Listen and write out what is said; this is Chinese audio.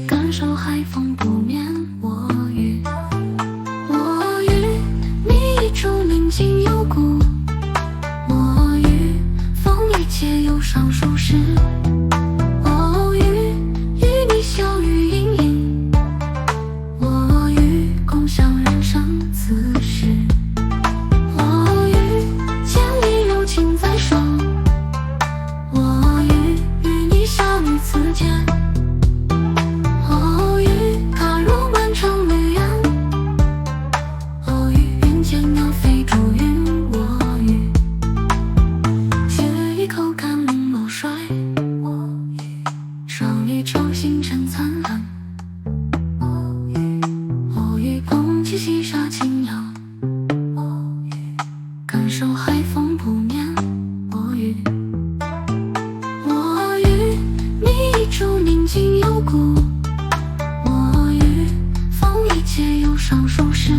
感受海风不眠。我与你一株宁静有故，我与风一切忧伤舒适。我与你笑语盈盈，我与共享人生此时。我与千里柔情在手，我与你相遇此间。我与踏入漫长旅程，我与云间鸟飞逐云。我与撅一口甘霖茂衰，我与上一场星辰灿烂。我与空气细沙轻扬，我与感受海风不眠。我与你一株宁静有故，我与风一切忧伤舒适。